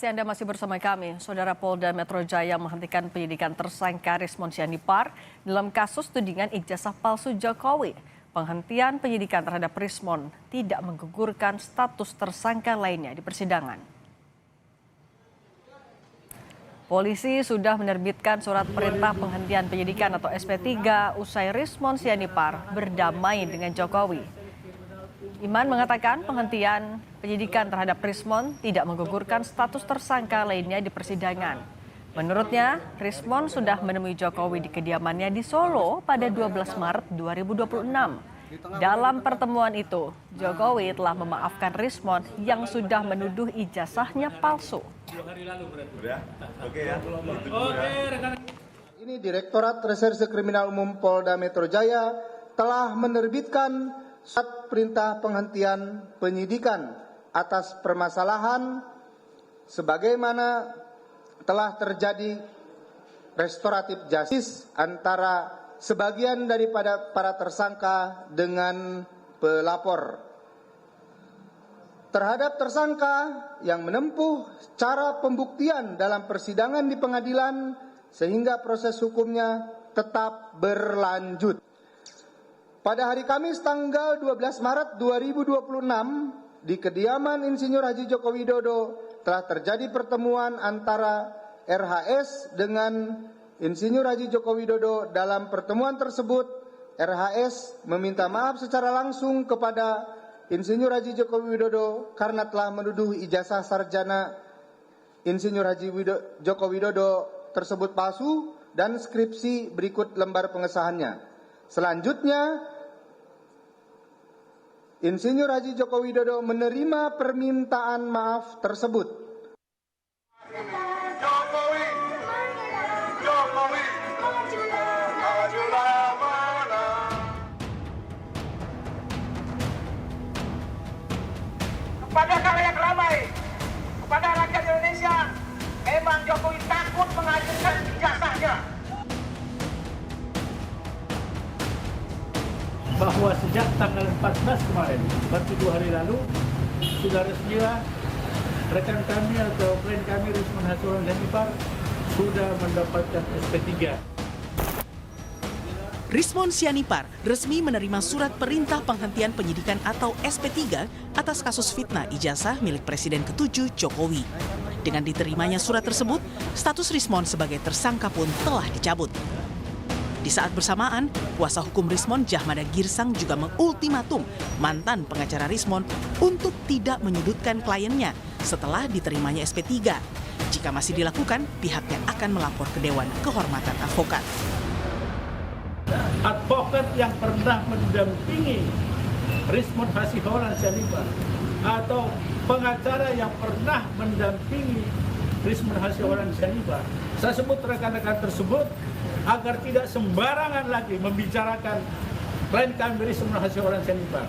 Anda masih bersama kami, Saudara Polda Metro Jaya menghentikan penyidikan tersangka Rismon Sianipar dalam kasus tudingan ijazah palsu Jokowi. Penghentian penyidikan terhadap Rismon tidak menggugurkan status tersangka lainnya di persidangan. Polisi sudah menerbitkan surat perintah penghentian penyidikan atau SP3 usai Rismon Sianipar berdamai dengan Jokowi. Iman mengatakan penghentian penyidikan terhadap Rismon tidak menggugurkan status tersangka lainnya di persidangan. Menurutnya, Rismon sudah menemui Jokowi di kediamannya di Solo pada 12 Maret 2026. Dalam pertemuan itu, Jokowi telah memaafkan Rismon yang sudah menuduh ijazahnya palsu. Ini Direktorat Reserse Kriminal Umum Polda Metro Jaya telah menerbitkan surat perintah penghentian penyidikan atas permasalahan sebagaimana telah terjadi restoratif justice antara sebagian daripada para tersangka dengan pelapor. Terhadap tersangka yang menempuh cara pembuktian dalam persidangan di pengadilan sehingga proses hukumnya tetap berlanjut. Pada hari Kamis tanggal 12 Maret 2026 di kediaman Insinyur Haji Joko Widodo telah terjadi pertemuan antara RHS dengan Insinyur Haji Joko Widodo. Dalam pertemuan tersebut RHS meminta maaf secara langsung kepada Insinyur Haji Joko Widodo karena telah menuduh ijazah sarjana Insinyur Haji Joko Widodo tersebut palsu dan skripsi berikut lembar pengesahannya. Selanjutnya, Insinyur Haji Joko Widodo menerima permintaan maaf tersebut. Jokowi, majulah mana. Kepada khalayak ramai, kepada rakyat Indonesia, memang Jokowi takut mengajukan ijazahnya. Bahwa sejak tanggal 14 kemarin, baru 2 hari lalu, sudah resmilah rekan kami atau klien kami Rismon Sianipar sudah mendapatkan SP3. Rismon Sianipar resmi menerima surat perintah penghentian penyidikan atau SP3 atas kasus fitnah ijazah milik Presiden ke-7 Jokowi. Dengan diterimanya surat tersebut, status Rismon sebagai tersangka pun telah dicabut. Di saat bersamaan, kuasa hukum Rismon Jahmada Girsang juga mengultimatum mantan pengacara Rismon untuk tidak menyudutkan kliennya setelah diterimanya SP3. Jika masih dilakukan, pihaknya akan melapor ke Dewan Kehormatan Advokat. Advokat yang pernah mendampingi Rismon Sianipar atau pengacara yang pernah mendampingi Rismon Sianipar, saya sebut rekan-rekan tersebut agar tidak sembarangan lagi membicarakan klien kami Rismon Sianipar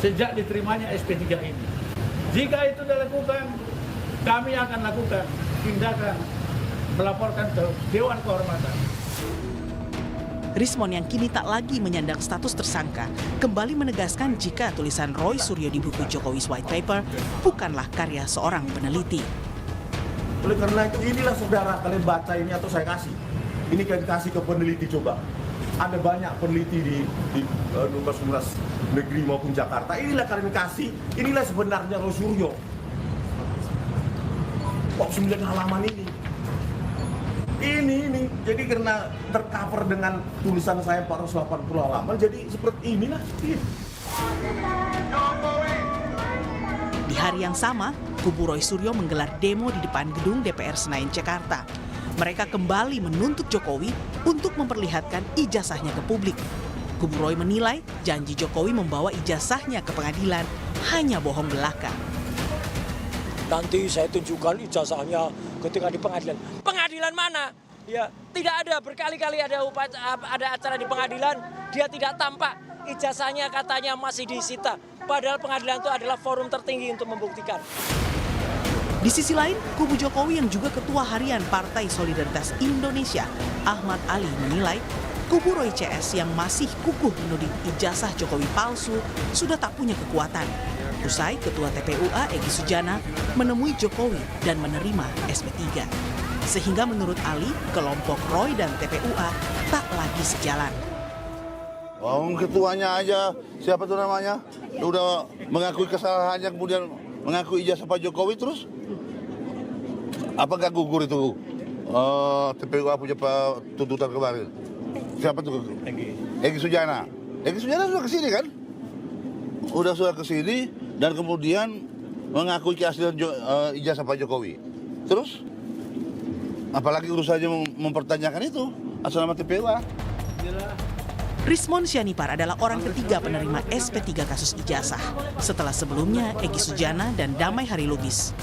sejak diterimanya SP3 ini. Jika itu dilakukan, kami akan lakukan tindakan melaporkan ke Dewan Kehormatan. Rismon yang kini tak lagi menyandang status tersangka kembali menegaskan jika tulisan Roy Suryo di buku Jokowi's White Paper bukanlah karya seorang peneliti. Oleh karena itu inilah saudara kalian baca ini atau saya kasih. Ini kalian kasih ke peneliti coba. Ada banyak peneliti di Universitas Negeri maupun Jakarta. Inilah kalian kasih. Inilah sebenarnya Roy Suryo. Kok 9 halaman ini? Ini. Jadi karena tercover dengan tulisan saya 480 halaman. Jadi seperti inilah. Di hari yang sama, kubu Roy Suryo menggelar demo di depan gedung DPR Senayan, Jakarta. Mereka kembali menuntut Jokowi untuk memperlihatkan ijazahnya ke publik. Kubu Roy menilai janji Jokowi membawa ijazahnya ke pengadilan hanya bohong belaka. Nanti saya tunjukkan ijazahnya ketika di pengadilan. Pengadilan mana? Ya, tidak ada. Berkali-kali ada acara di pengadilan, dia tidak tampak. Ijazahnya katanya masih disita. Padahal pengadilan itu adalah forum tertinggi untuk membuktikan. Di sisi lain, kubu Jokowi yang juga Ketua Harian Partai Solidaritas Indonesia, Ahmad Ali menilai kubu Roy CS yang masih kukuh menuding ijazah Jokowi palsu sudah tak punya kekuatan. Usai Ketua TPUA Egy Sujana menemui Jokowi dan menerima SP3. Sehingga menurut Ali, kelompok Roy dan TPUA tak lagi sejalan. Ketuanya aja, siapa tuh namanya, udah mengakui kesalahannya, kemudian mengaku ijazah Pak Jokowi terus. Apa nggak gugur itu TPUA punya tuntutan kemarin? Siapa tuh? Egy Sujana. Egy Sujana sudah kesini kan? Sudah kesini dan kemudian mengakui keaslian ijazah Pak Jokowi. Terus? Apalagi urusannya mempertanyakan itu asal nama TPUA. Rismon Sianipar adalah orang ketiga penerima SP3 kasus ijazah setelah sebelumnya Egy Sujana dan Damai Hari Lubis.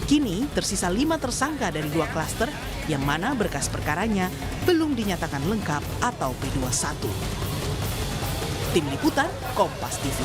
Kini tersisa 5 tersangka dari 2 klaster yang mana berkas perkaranya belum dinyatakan lengkap atau P21. Tim Liputan Kompas TV.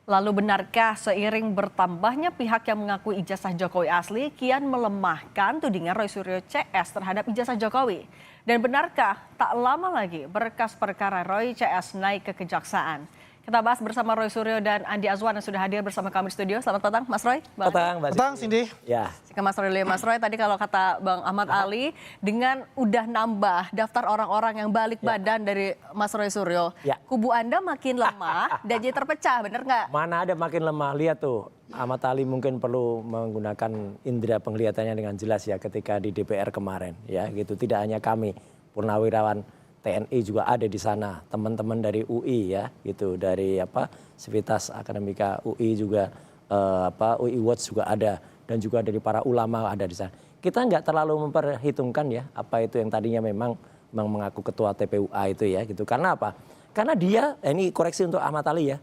Lalu benarkah seiring bertambahnya pihak yang mengaku ijazah Jokowi asli kian melemahkan tudingan Roy Suryo CS terhadap ijazah Jokowi? Dan benarkah tak lama lagi berkas perkara Roy CS naik ke kejaksaan? Kita bahas bersama Roy Suryo dan Andi Azwan yang sudah hadir bersama kami di studio. Selamat petang Mas Roy. Petang Cindy. Ya. Mas Roy, tadi kalau kata Bang Ahmad Ali, dengan udah nambah daftar orang-orang yang balik badan dari Mas Roy Suryo, kubu Anda makin lemah dan jadi terpecah, bener nggak? Mana ada makin lemah, lihat tuh. Ahmad Ali mungkin perlu menggunakan indera penglihatannya dengan jelas ya ketika di DPR kemarin ya gitu. Tidak hanya kami, purnawirawan TNI juga ada di sana, teman-teman dari UI ya gitu, dari Sivitas Akademika UI juga UI Watch juga ada, dan juga dari para ulama ada di sana. Kita nggak terlalu memperhitungkan ya apa itu yang tadinya memang mengaku ketua TPUA itu ya gitu. Karena apa? Karena dia, ini koreksi untuk Ahmad Ali ya,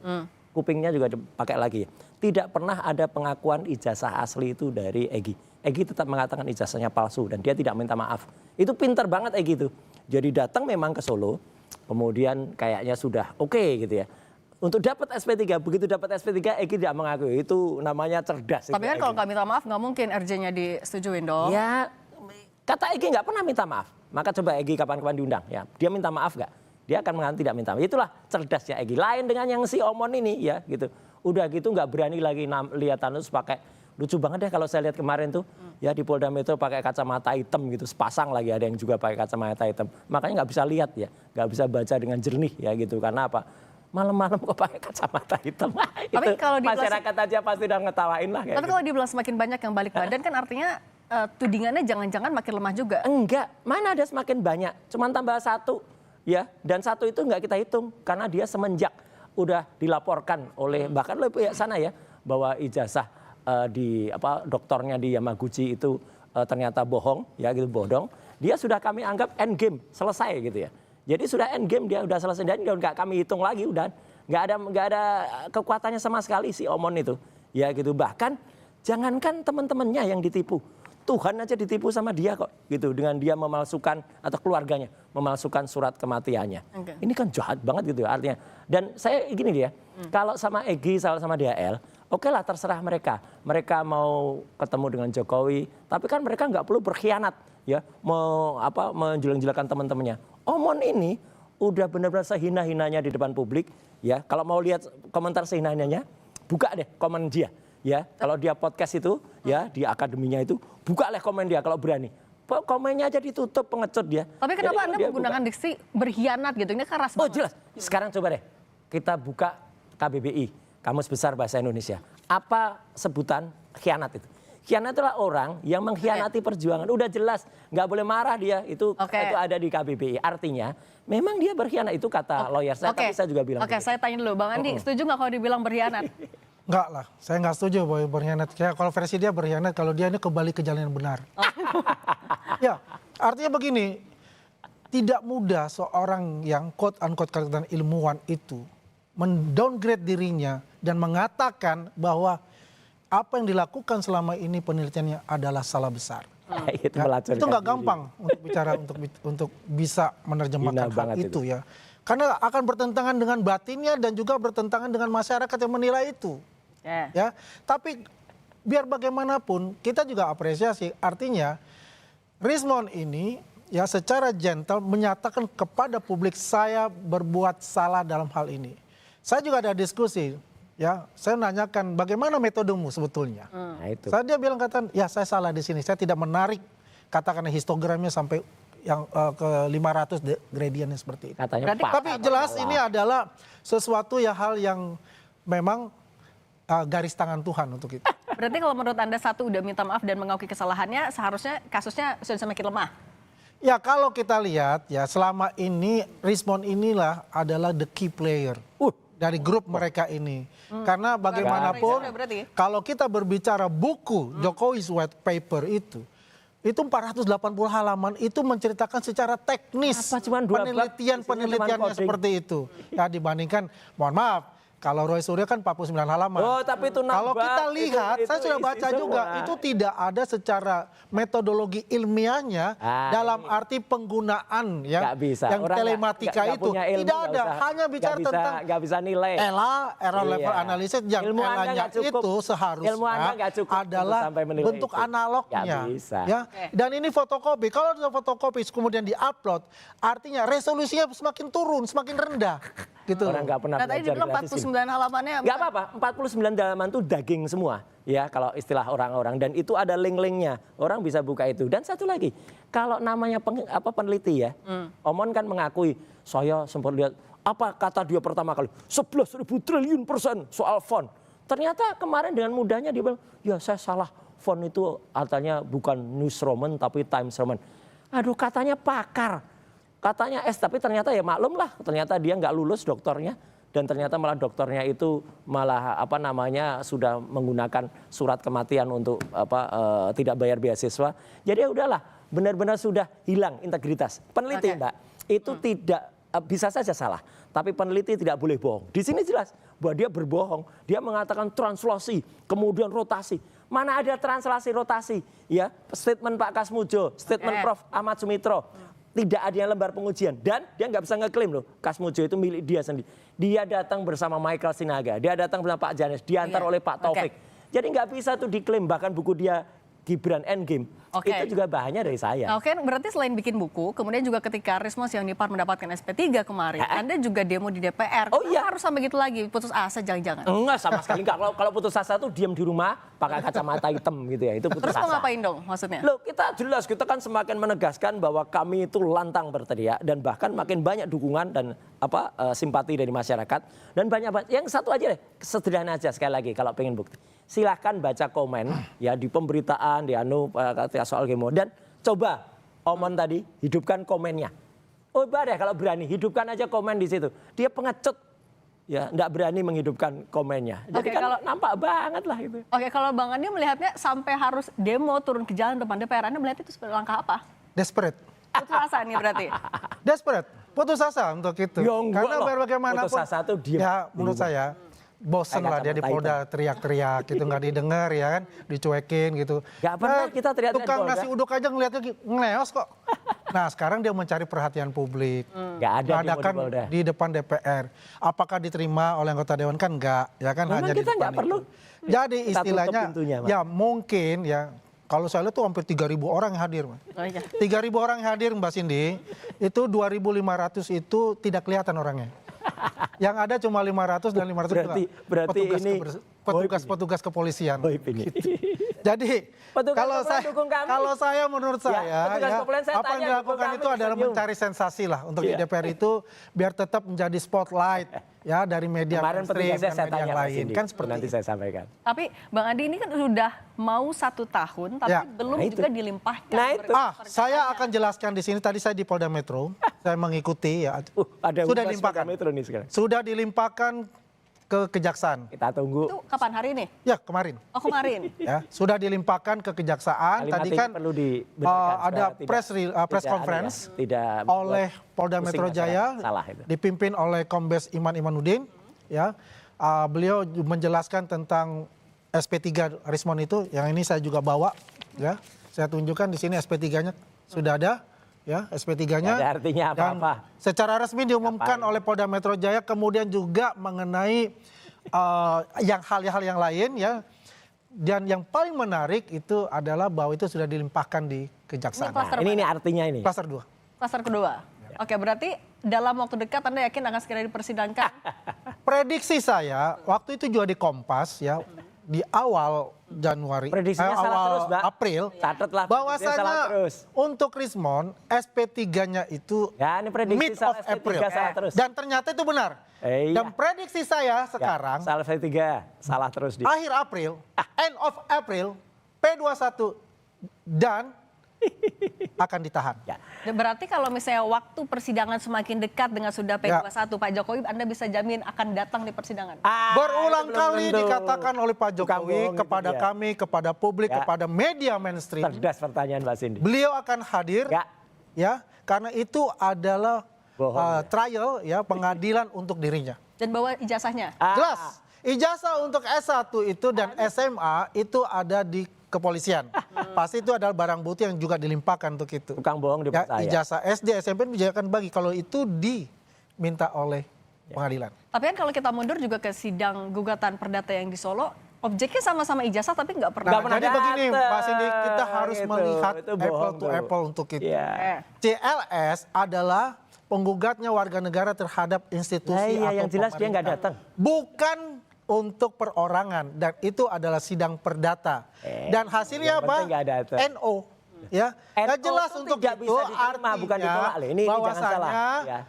kupingnya juga dipakai lagi. Tidak pernah ada pengakuan ijazah asli itu dari Egy. Egy tetap mengatakan ijazahnya palsu dan dia tidak minta maaf. Itu pintar banget Egy itu. Jadi datang memang ke Solo, kemudian kayaknya sudah oke gitu ya. Untuk dapat SP3, begitu dapat SP3 Egy tidak mengakui, itu namanya cerdas. Tapi kan kalau nggak minta maaf nggak mungkin RJ-nya disetujuin dong. Ya, kata Egy nggak pernah minta maaf. Maka coba Egy kapan-kapan diundang ya. Dia minta maaf nggak? Dia akan mengatakan tidak minta maaf. Itulah cerdasnya Egy. Lain dengan yang si Omon ini ya gitu. Udah gitu nggak berani lagi lihat Tanus pakai. Lucu banget deh kalau saya lihat kemarin tuh ya di Polda Metro pakai kacamata hitam gitu, sepasang lagi ada yang juga pakai kacamata hitam. Makanya nggak bisa lihat ya, nggak bisa baca dengan jernih ya gitu. Karena apa? Malam-malam kok pakai kacamata hitam. Tapi itu kalau masyarakat aja pasti udah ngetawain lah. Tapi kalau dibilang semakin banyak yang balik badan kan artinya tudingannya jangan-jangan makin lemah juga. Enggak, mana ada semakin banyak. Cuman tambah 1 ya, dan 1 itu nggak kita hitung karena dia semenjak udah dilaporkan oleh bahkan oleh pihak sana ya bahwa ijazah di doktornya di Yamaguchi itu ternyata bohong ya gitu, bodong. Dia sudah kami anggap end game, selesai gitu ya. Jadi sudah end game, dia udah selesai dan nggak kami hitung lagi, udah nggak ada kekuatannya sama sekali si Omon itu ya gitu. Bahkan jangankan teman-temannya yang ditipu, Tuhan aja ditipu sama dia kok gitu, dengan dia memalsukan atau keluarganya memalsukan surat kematiannya. Ini kan jahat banget gitu artinya. Dan saya gini dia, kalau sama Egy sama DHL, oke lah terserah mereka. Mereka mau ketemu dengan Jokowi, tapi kan mereka nggak perlu berkhianat ya, menjelek-jelekan teman-temannya. Omon ini udah benar-benar sehina-hinanya di depan publik ya. Kalau mau lihat komentar sehina-hinanya, buka deh komen dia. Ya, kalau dia podcast itu, ya di akademinya itu, buka lah komen dia kalau berani. Komennya aja ditutup, pengecut dia. Tapi kenapa Anda menggunakan diksi berkhianat gitu? Ini keras banget. Oh jelas. Sekarang coba deh, kita buka KBBI, Kamus Besar Bahasa Indonesia. Apa sebutan khianat itu? Khianat itulah orang yang mengkhianati perjuangan. Udah jelas, nggak boleh marah dia. Itu ada di KBBI. Artinya, memang dia berkhianat. Itu kata lawyer saya, tapi saya juga bilang. Saya tanya dulu, Bang Andi, setuju nggak kalau dibilang berkhianat? Enggak lah, saya nggak setuju bahwa berkhianat. Kalau versi dia berkhianat, kalau dia ini kembali ke jalan yang benar. Ya, artinya begini, tidak mudah seorang yang quote-unquote katakan ilmuwan itu mendowngrade dirinya dan mengatakan bahwa apa yang dilakukan selama ini penelitiannya adalah salah besar. Itu nggak gampang untuk bicara untuk bisa menerjemahkan hal itu ya. Karena akan bertentangan dengan batinnya dan juga bertentangan dengan masyarakat yang menilai itu. Ya, tapi biar bagaimanapun kita juga apresiasi. Artinya Rismon ini ya secara gentle menyatakan kepada publik saya berbuat salah dalam hal ini. Saya juga ada diskusi, ya saya nanyakan bagaimana metodemu sebetulnya. Nah, itu. Dia bilang kata, ya saya salah di sini, saya tidak menarik katakan histogramnya sampai yang ke 500 gradientnya seperti itu. Katanya Berarti- Pak. Tapi jelas ini adalah sesuatu ya hal yang memang garis tangan Tuhan untuk itu. Berarti kalau menurut Anda satu udah minta maaf dan mengakui kesalahannya, seharusnya kasusnya sudah semakin lemah. Ya kalau kita lihat ya selama ini Rismond inilah adalah the key player dari grup mereka ini. Karena bagaimanapun Berarti. kalau kita berbicara buku Jokowi's White Paper itu 480 halaman itu menceritakan secara teknis Apa, cuman 12, penelitiannya isinya seperti itu. Ya dibandingkan mohon maaf kalau Roy Suryo kan 49 halaman. Oh, tapi itu nambah. Kalau kita lihat, Itu saya sudah isi baca semua. juga, itu tidak ada secara metodologi ilmiahnya dalam arti penggunaan ya Nggak bisa. yang Orang telematika nggak itu. punya ilmu, Tidak nggak ada, usah- hanya bicara nggak bisa- tentang nggak bisa nilai. error Iya. level analysis yang Ilmu Anda L-nya nggak cukup. itu seharusnya Ilmu Anda nggak cukup untuk adalah sampai menilai bentuk itu. analognya. Nggak bisa. Ya. Dan ini fotokopi. Kalau ada fotokopi kemudian diupload, artinya resolusinya semakin turun, semakin rendah. Gitu. Orang nggak pernah Nah tadi belajar dibilang grafising. 49 halamannya. Nggak apa-apa, 49 halaman itu daging semua. Ya kalau istilah orang-orang. Dan itu ada link-linknya. Orang bisa buka itu. Dan satu lagi, kalau namanya peneliti ya. Omon kan mengakui, saya sempat lihat, apa kata dia pertama kali? 11.000 triliun % soal font. Ternyata kemarin dengan mudahnya dia bilang, ya saya salah. Font itu artinya bukan News Roman tapi Times Roman. Aduh katanya pakar. Katanya tapi ternyata ya maklum lah, ternyata dia nggak lulus doktornya dan ternyata malah doktornya itu malah sudah menggunakan surat kematian untuk tidak bayar beasiswa. Jadi ya udahlah, benar-benar sudah hilang integritas. Peneliti Mbak, itu tidak bisa saja salah, tapi peneliti tidak boleh bohong. Di sini jelas bahwa dia berbohong. Dia mengatakan translasi, kemudian rotasi. Mana ada translasi rotasi? Ya, statement Pak Kasmujo, statement Prof. Ahmad Sumitro. Tidak ada yang lembar pengujian. Dan dia nggak bisa ngeklaim loh. Kasmujo itu milik dia sendiri. Dia datang bersama Michael Sinaga. Dia datang bersama Pak Janes. Diantar oleh Pak Taufik. Jadi nggak bisa tuh diklaim. Bahkan buku dia Gibran Endgame. Itu juga bahannya dari saya. Oke, berarti selain bikin buku, kemudian juga ketika Rismond Sianipar mendapatkan SP3 kemarin, Anda juga demo di DPR. Oh iya. Harus sampai gitu lagi, putus asa jangan-jangan. Enggak sama sekali enggak. Kalau putus asa tuh diam di rumah pakai kacamata hitam gitu ya. Itu putus Terus asa. mau ngapain dong maksudnya? Loh kita jelas, kita kan semakin menegaskan bahwa kami itu lantang berteriak dan bahkan makin banyak dukungan dan simpati dari masyarakat dan banyak. Yang satu aja deh, sederhana aja sekali lagi kalau pengen bukti. Silahkan baca komen ya di pemberitaan, di soal demo dan coba Omon tadi hidupkan komennya. Oh deh kalau berani hidupkan aja komen di situ. Dia pengecut ya, nggak berani menghidupkan komennya. Jadi kan nampak banget lah itu. Oke, kalau Bang Andi melihatnya sampai harus demo turun ke jalan depan DPR, Anda melihat itu sebagai langkah apa? Desperate. Putus asa nih berarti. Desperate. Putus asa untuk itu. Ya, enggak Karena loh. bagaimanapun. Putus asa tuh diem. Ya menurut saya. Bosen lah dia di Polda teriak-teriak gitu, nggak didengar ya kan, dicuekin gitu. Nggak pernah kita teriak-teriak di Tukang Polda. nasi uduk aja ngeliatnya ngeleos kok. Nah sekarang dia mencari perhatian publik. Nggak ada demo di Adakan Polda. di depan DPR. Apakah diterima oleh anggota dewan kan enggak, ya kan Memang hanya di kita depan nggak perlu. itu. Jadi Kita tutup istilahnya pintunya, Mas. ya mungkin ya. Kalau saya lihat tuh hampir 3.000 orang yang hadir. Oh, iya. 3.000 orang yang hadir Mbak Cindy, itu 2.500 itu tidak kelihatan orangnya. Yang ada cuma 500 dan 500 berarti ini petugas kepolisian. Gitu. Jadi Petugas kalau kepolisian saya dukung kami. kalau saya menurut saya petugas ya, kepolisian saya apa yang tanya, dilakukan dukung itu kami, adalah senyum. mencari sensasi lah untuk di DPR itu biar tetap menjadi spotlight ya dari media Kemarin mainstream petugasnya dan saya media tanya yang Mas lain Indi. kan seperti Nanti itu. saya sampaikan. Tapi Bang Andi ini kan sudah mau 1 tahun, tapi Ya. belum Nah, itu. juga dilimpahkan. Nah, itu. Saya akan jelaskan di sini. Tadi saya di Polda Metro, saya mengikuti ya. Ada Sudah Humas dilimpahkan. Polda Metro nih sekarang. Sudah dilimpahkan ke Kejaksaan. Kita tunggu. Itu kapan hari ini? Ya kemarin. Oh kemarin. Ya sudah dilimpahkan ke Kejaksaan. Kalimat Tadi ini kan perlu dibenarkan ada supaya press tidak conference tidak oleh buat Polda pusing Metro Jaya, masyarakat. Salah itu. dipimpin oleh Kombes Iman Imanuddin. Ya, beliau menjelaskan tentang SP3 Rismond itu. Yang ini saya juga bawa. Ya, saya tunjukkan di sini SP3-nya sudah ada. Ya, SP3-nya. Ada artinya apa-apa. Dan secara resmi diumumkan oleh Polda Metro Jaya, kemudian juga mengenai hal-hal yang lain ya. Dan yang paling menarik itu adalah bahwa itu sudah dilimpahkan di kejaksaan. Ini kluster Ini artinya ini. Kluster 2. Kluster kedua. Oke, berarti dalam waktu dekat Anda yakin akan segera dipersidangkan? Prediksi saya waktu itu juga di Kompas ya di awal Januari, Prediksinya salah awal terus, Mbak. April, Catatlah, prediksinya salah bahwasanya terus. untuk Rismon SP3-nya itu Ya, ini prediksi mid salah of SP3 April. salah terus. Dan ternyata itu benar. Iya. Dan prediksi saya sekarang Salah saya 3, salah terus di. akhir April, end of April, P21 dan akan ditahan. Ya. Dan berarti kalau misalnya waktu persidangan semakin dekat dengan sudah P21 Pak Jokowi, Anda bisa jamin akan datang di persidangan? Berulang itu belum kali tentu. dikatakan oleh Pak Tukang Jokowi bohong itu kepada dia. kami, kepada publik, Ya. kepada media mainstream. Cerdas pertanyaan Mbak Cindy. Beliau akan hadir, Ya. ya, karena itu adalah Bohong, ya. trial, ya, pengadilan untuk dirinya. Dan bawa ijazahnya? Jelas, ijazah untuk S1 itu dan SMA itu ada di kepolisian. Pasti itu adalah barang bukti yang juga dilimpahkan untuk itu. Tukang bohong Ya, dipercaya. ijazah SD, SMP juga akan bagi kalau itu diminta oleh pengadilan. Tapi kan kalau kita mundur juga ke sidang gugatan perdata yang di Solo, objeknya sama-sama ijazah tapi nggak pernah. Nggak pernah Jadi begini, datang, Pak Cindy, kita harus gitu. melihat Itu apple bohong to tuh. apple untuk itu. Iya. CLS adalah penggugatnya warga negara terhadap institusi Nah, iya, atau yang jelas dia nggak pemerintah. datang. Bukan untuk perorangan dan itu adalah sidang perdata. Dan hasilnya yang penting nggak apa? datang. NO. Ya, NO jelas itu untuk tidak itu bisa diterima, bukan ditolak loh. Ini jangan bahwasannya salah.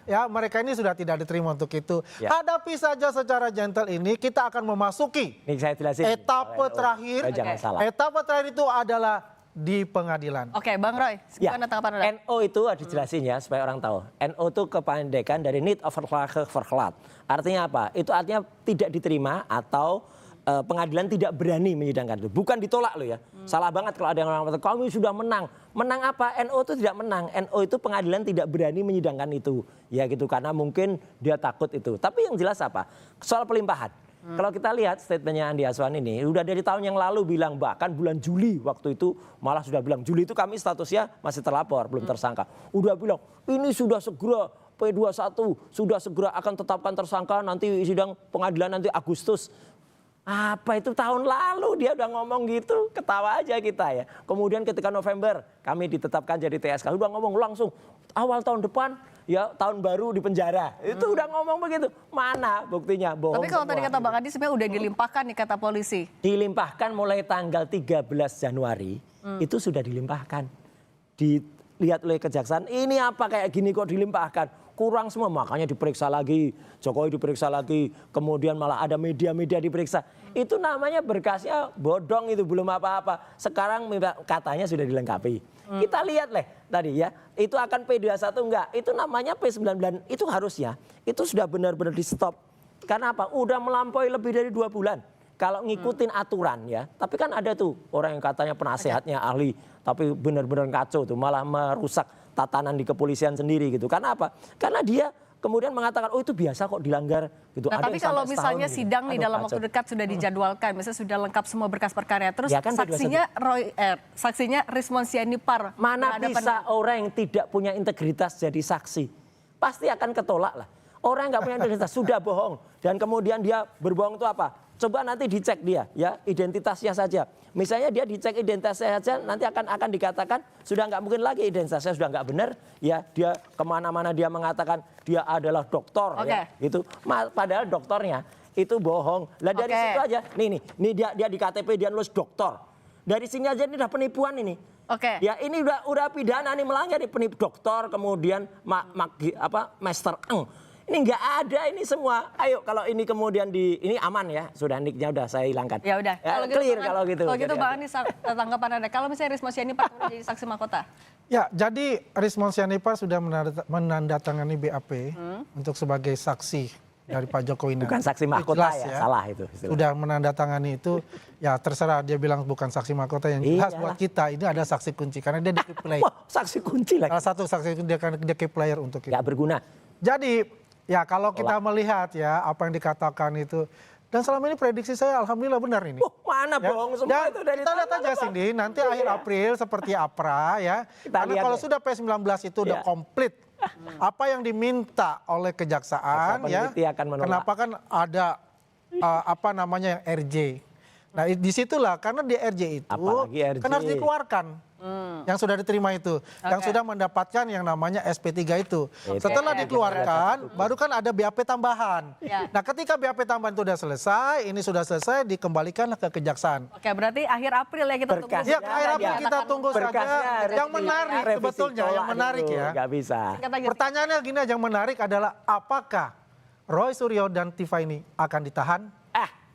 ya mereka ini sudah tidak diterima untuk itu. Ya. Hadapi saja secara gentle ini, kita akan memasuki Nih saya jelasin. etape Kalau NO. terakhir. Jangan salah. Etape terakhir itu adalah di pengadilan. Oke, Bang Roy, Ya, gimana tanggapan Anda? NO itu harus dijelasin ya supaya orang tahu. NO itu kependekan dari niet overklage verklaard. Artinya apa? Itu artinya tidak diterima atau pengadilan tidak berani menyidangkan itu. Bukan ditolak loh ya. Salah banget kalau ada yang orang mengatakan kami sudah menang. Menang apa? NO itu tidak menang. NO itu pengadilan tidak berani menyidangkan itu. Ya gitu karena mungkin dia takut itu. Tapi yang jelas apa? Soal pelimpahan. Kalau kita lihat statementnya Andi Aswan ini, udah dari tahun yang lalu bilang bahkan bulan Juli waktu itu malah sudah bilang Juli itu kami statusnya masih terlapor belum tersangka. Udah bilang ini sudah segera P21 sudah segera akan tetapkan tersangka nanti sidang pengadilan nanti Agustus. Apa itu tahun lalu dia udah ngomong gitu, ketawa aja kita ya. Kemudian ketika November kami ditetapkan jadi TSK, udah ngomong langsung awal tahun depan ya tahun baru di penjara. Itu udah ngomong begitu. Mana buktinya? Bohong. Tapi kalau tadi semua. kata Bang Adi sebenarnya udah dilimpahkan nih kata polisi. Dilimpahkan mulai tanggal 13 Januari itu sudah dilimpahkan. Dilihat oleh kejaksaan, ini apa kayak gini kok dilimpahkan? Kurang semua, makanya diperiksa lagi, Jokowi diperiksa lagi, kemudian malah ada media-media diperiksa. Itu namanya berkasnya bodong itu, belum apa-apa. Sekarang katanya sudah dilengkapi. Kita lihat tadi ya, itu akan P21 enggak, itu namanya P19, itu harusnya, itu sudah benar-benar di stop. Karena apa? Udah melampaui lebih dari 2 bulan. Kalau ngikutin aturan ya, tapi kan ada tuh orang yang katanya penasehatnya ahli, tapi benar-benar kacau tuh, malah merusak tatanan di kepolisian sendiri gitu. Karena apa? Karena dia kemudian mengatakan, oh itu biasa kok dilanggar gitu. Nah, Ada tapi yang kalau sampai misalnya setahun gitu. sidang nih Aduh, dalam kacau. waktu dekat sudah dijadwalkan, misalnya sudah lengkap semua berkas perkara, terus Ya kan, saksinya Rismon Sianipar Mana berhadapan bisa orang yang tidak punya integritas jadi saksi? Pasti akan ketolak lah. Orang yang nggak punya integritas sudah bohong. Dan kemudian dia berbohong itu apa? Coba nanti dicek dia ya identitasnya saja. Misalnya dia dicek identitasnya saja nanti akan dikatakan sudah nggak mungkin lagi identitasnya sudah nggak benar. Ya dia kemana-mana dia mengatakan dia adalah dokter ya gitu. Padahal dokternya itu bohong. Lah dari situ aja. Nih dia di KTP dia nulis dokter. Dari sini aja ini udah penipuan ini. Oke. Ya ini udah pidana nih melanggar nih penipu dokter kemudian master eng. Ini nggak ada ini semua. Ayo kalau ini kemudian ini aman ya. Sudah nicknya udah saya hilangkan. Ya udah. Ya, clear kalau gitu. Kalau gitu Jadi, Bang Andi tanggapan Anda. Kalau misalnya Rismon Sianipar jadi saksi mahkota. Ya, jadi Rismon Sianipar sudah menandatangani BAP untuk sebagai saksi dari Pak Jokowi. Bukan saksi mahkota Jelas ya, salah itu. Sudah menandatangani itu, ya terserah dia bilang bukan saksi mahkota yang jelas buat kita ini ada saksi kunci karena dia key player. Wah, saksi kunci lagi. Salah satu saksi kunci dia key player untuk itu. Nggak berguna. Jadi ya kalau kita melihat ya apa yang dikatakan itu dan selama ini prediksi saya alhamdulillah benar ini. Mana bohong semua itu dari kita lihat aja Cindy nanti akhir April seperti APRA ya. Kita Karena lihat kalau ya. sudah P19 itu udah komplit apa yang diminta oleh kejaksaan ya. peneliti akan menolak. Kenapa kan ada apa namanya yang RJ. Nah disitulah karena di RJ itu Apalagi RJ. kan harus dikeluarkan. Yang sudah diterima itu, yang sudah mendapatkan yang namanya SP3 itu. Setelah dikeluarkan, baru kan ada BAP tambahan. Ya. Nah ketika BAP tambahan itu sudah selesai, ini sudah selesai, dikembalikanlah ke kejaksaan. Oke, berarti akhir April ya kita tunggu. Berkas. Ya akhir April kita tunggu saja. Yang menarik Revisi sebetulnya, yang tolak menarik dulu, ya. nggak bisa. Pertanyaannya gini aja, yang menarik adalah apakah Roy Suryo dan Tifa ini akan ditahan?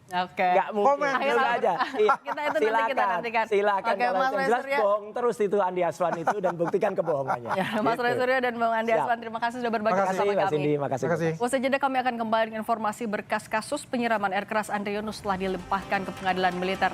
Oke. Nggak mungkin. Komen Dulu dulu. aja. Iya. Kita itu nanti kita nantikan. Silakan. Oke, Kalau Mas yang Roy jelas Suryo. bohong terus itu Andi Aswan itu dan buktikan kebohongannya. Ya, Mas Roy Gitu. Suryo dan Bang Andi Siap. Aswan, terima kasih sudah berbagi Terima kasih, bersama Mbak Cindy, kami. makasih. Terima kasih. Usai jeda kami akan kembali dengan informasi berkas kasus penyiraman air keras Andre Yunus setelah dilimpahkan ke pengadilan militer.